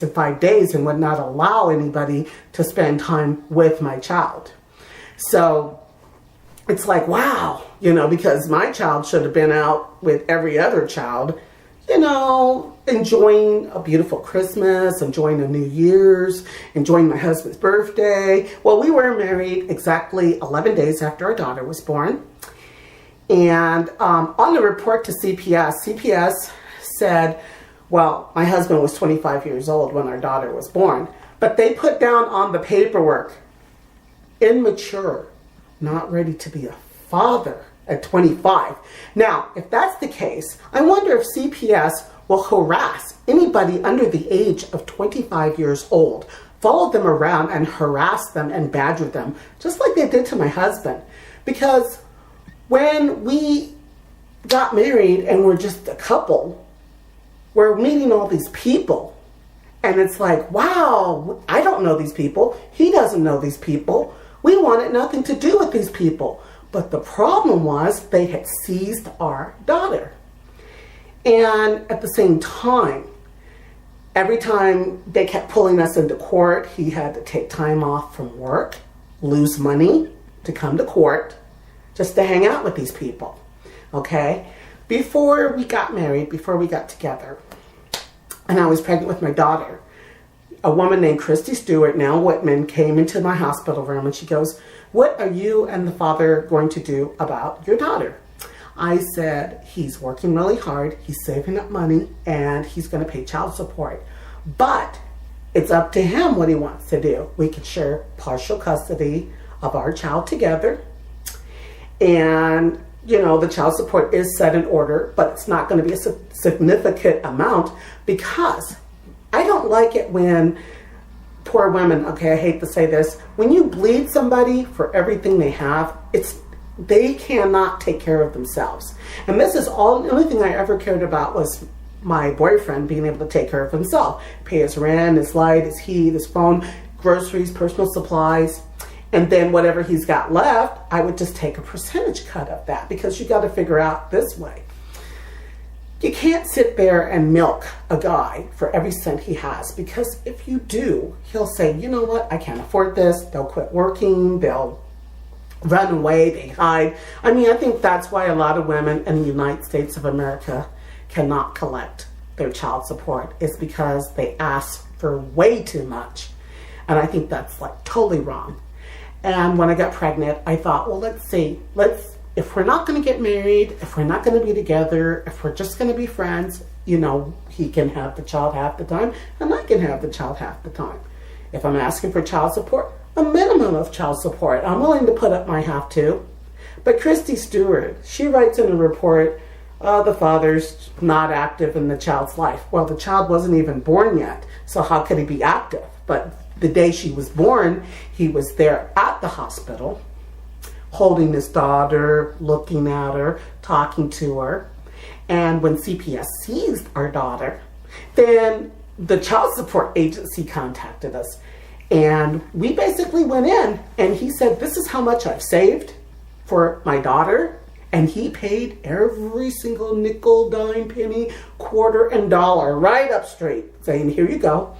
5 days and would not allow anybody to spend time with my child. So it's like, wow, because my child should have been out with every other child, enjoying a beautiful Christmas, enjoying a New Year's, enjoying my husband's birthday. Well, we were married exactly 11 days after our daughter was born. And on the report to CPS said, well, my husband was 25 years old when our daughter was born. But they put down on the paperwork, immature, not ready to be a father at 25. Now, if that's the case, I wonder if CPS will harass anybody under the age of 25 years old, follow them around and harass them and badger them, just like they did to my husband. Because when we got married and we're just a couple, we're meeting all these people. And it's like, wow, I don't know these people. He doesn't know these people. We wanted nothing to do with these people. But the problem was they had seized our daughter. And at the same time, every time they kept pulling us into court, he had to take time off from work, lose money to come to court, just to hang out with these people. Okay? Before we got married, before we got together, and I was pregnant with my daughter, a woman named Christy Stewart, now Whitman, came into my hospital room and she goes, "What are you and the father going to do about your daughter?" I said, he's working really hard, he's saving up money, and he's going to pay child support. But it's up to him what he wants to do. We can share partial custody of our child together. And, the child support is set in order, but it's not going to be a significant amount because I don't like it when poor women, okay, I hate to say this, when you bleed somebody for everything they have, they cannot take care of themselves. And this is the only thing I ever cared about was my boyfriend being able to take care of himself, pay his rent, his light, his heat, his phone, groceries, personal supplies. And then whatever he's got left, I would just take a percentage cut of that because you got to figure out this way. You can't sit there and milk a guy for every cent he has because if you do, he'll say, you know what, I can't afford this. They'll quit working. They'll run away. They hide. I think that's why a lot of women in the United States of America cannot collect their child support. It's because they ask for way too much. And I think that's totally wrong. And when I got pregnant, I thought, well, let's see. If we're not going to get married, if we're not going to be together, if we're just going to be friends, he can have the child half the time and I can have the child half the time. If I'm asking for child support, a minimum of child support. I'm willing to put up my half too. But Christy Stewart, she writes in a report, the father's not active in the child's life. Well, the child wasn't even born yet, so how could he be active? But the day she was born, he was there at the hospital, holding his daughter, looking at her, talking to her. And when CPS seized our daughter, then the child support agency contacted us. And we basically went in and he said, this is how much I've saved for my daughter. And he paid every single nickel, dime, penny, quarter, and dollar right up straight, saying, here you go.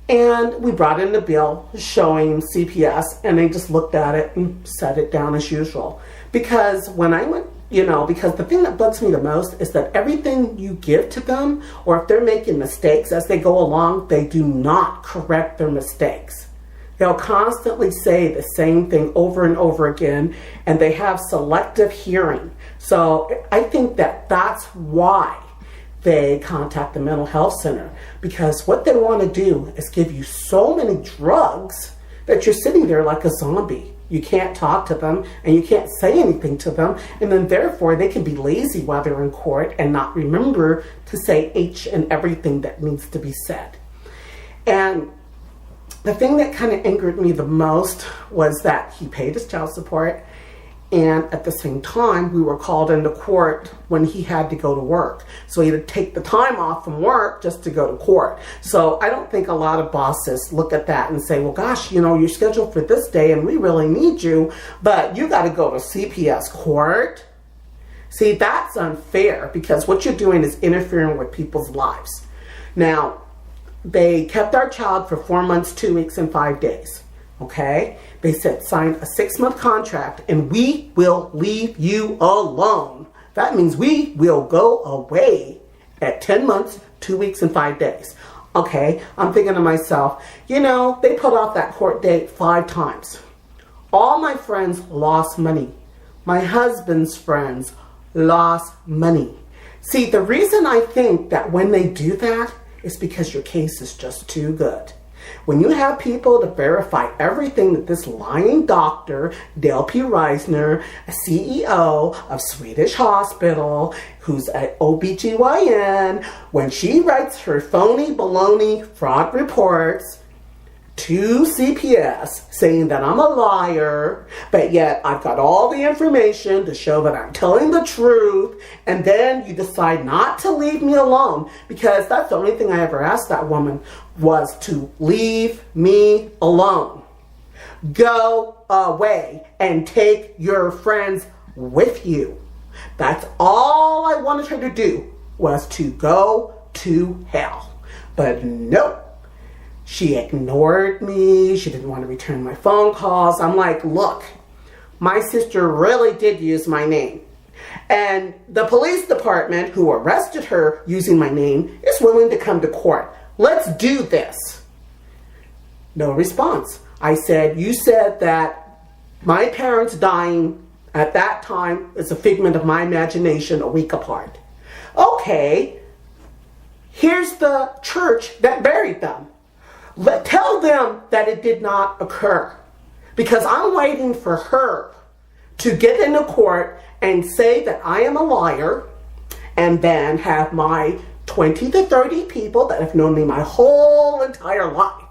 And we brought in the bill showing CPS, and they just looked at it and set it down as usual. Because when I went, because the thing that bugs me the most is that everything you give to them, or if they're making mistakes as they go along, they do not correct their mistakes. They'll constantly say the same thing over and over again, and they have selective hearing. So I think that that's why they contact the mental health center, because what they want to do is give you so many drugs that you're sitting there like a zombie. You can't talk to them and you can't say anything to them, and then therefore they can be lazy while they're in court and not remember to say each and everything that needs to be said. And the thing that kind of angered me the most was that he paid his child support, and at the same time we were called into court when he had to go to work. So he had to take the time off from work just to go to court. So I don't think a lot of bosses look at that and say, well, gosh, you're scheduled for this day and we really need you, but you got to go to CPS court. See, that's unfair because what you're doing is interfering with people's lives. Now, they kept our child for 4 months, 2 weeks, and 5 days. Okay? They said, sign a 6-month contract and we will leave you alone. That means we will go away at 10 months, 2 weeks, and 5 days. Okay, I'm thinking to myself, they put off that court date 5 times. All my friends lost money. My husband's friends lost money. See, the reason I think that when they do that is because your case is just too good. When you have people to verify everything that this lying doctor, Dale P. Reisner, a CEO of Swedish Hospital, who's an OBGYN, when she writes her phony baloney fraud reports to CPS saying that I'm a liar, but yet I've got all the information to show that I'm telling the truth, and then you decide not to leave me alone, because that's the only thing I ever asked that woman was to leave me alone. Go away and take your friends with you. That's all I wanted her to do, was to go to hell. But nope. She ignored me. She didn't want to return my phone calls. I'm like, look, my sister really did use my name. And the police department who arrested her using my name is willing to come to court. Let's do this. No response. I said, you said that my parents dying at that time is a figment of my imagination a week apart. Okay, here's the church that buried them. Tell them that it did not occur, because I'm waiting for her to get into court and say that I am a liar, and then have my 20 to 30 people that have known me my whole entire life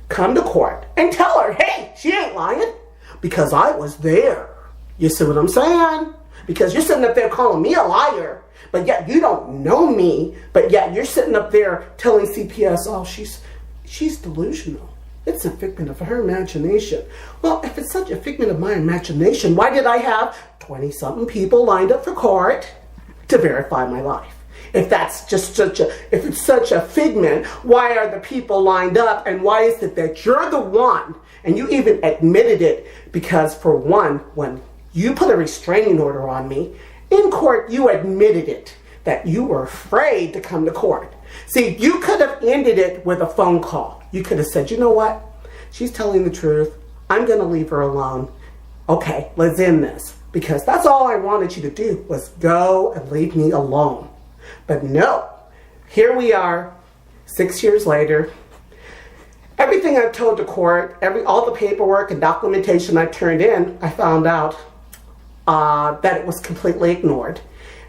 come to court and tell her, hey, she ain't lying, because I was there. You see what I'm saying? Because you're sitting up there calling me a liar, but yet you don't know me, but yet you're sitting up there telling CPS, oh, she's delusional. It's a figment of her imagination. Well, if it's such a figment of my imagination, why did I have 20-something people lined up for court to verify my life? If that's just if it's such a figment, why are the people lined up, and why is it that you're the one, and you even admitted it? Because for one, when you put a restraining order on me in court, you admitted it, that you were afraid to come to court. See, you could have ended it with a phone call. You could have said, you know what? She's telling the truth. I'm going to leave her alone. Okay, let's end this. Because that's all I wanted you to do, was go and leave me alone. But no, here we are, 6 years later. Everything I've told the court, all the paperwork and documentation I turned in, I found out that it was completely ignored.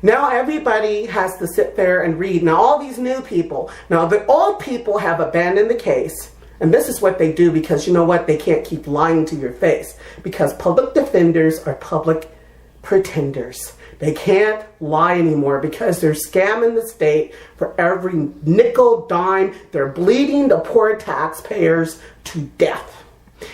Now everybody has to sit there and read. Now all these new people, now the old people have abandoned the case. And this is what they do, because you know what? They can't keep lying to your face, because public defenders are public pretenders. They can't lie anymore because they're scamming the state for every nickel, dime. They're bleeding the poor taxpayers to death.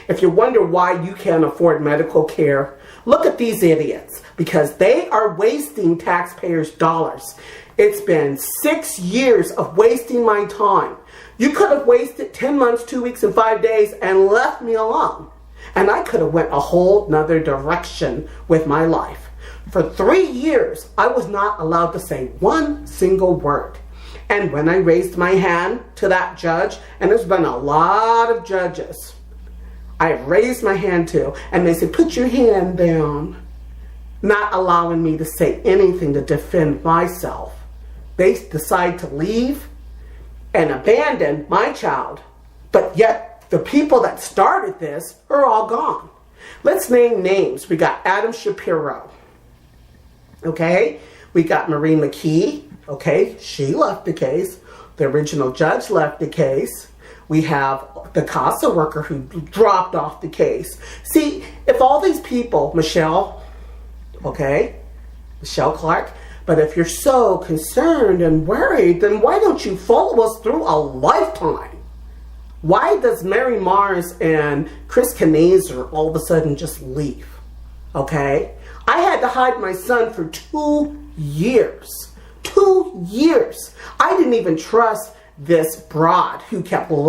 If you wonder why you can't afford medical care, look at these idiots, because they are wasting taxpayers' dollars. It's been 6 years of wasting my time. You could have wasted 10 months, 2 weeks, and 5 days and left me alone. And I could have went a whole nother direction with my life. For 3 years, I was not allowed to say one single word. And when I raised my hand to that judge, and there's been a lot of judges I raised my hand to, and they said, put your hand down, not allowing me to say anything to defend myself. They decide to leave and abandon my child, but yet the people that started this are all gone. Let's name names. We got Adam Shapiro. Okay, we got Marie McKee. Okay, she left the case. The original judge left the case. We have the CASA worker who dropped off the case. See, if all these people, Michelle Clark, but if you're so concerned and worried, then why don't you follow us through a lifetime? Why does Mary Mars and Chris Knazer all of a sudden just leave? Okay? I had to hide my son for 2 years. 2 years. I didn't even trust this broad who kept lying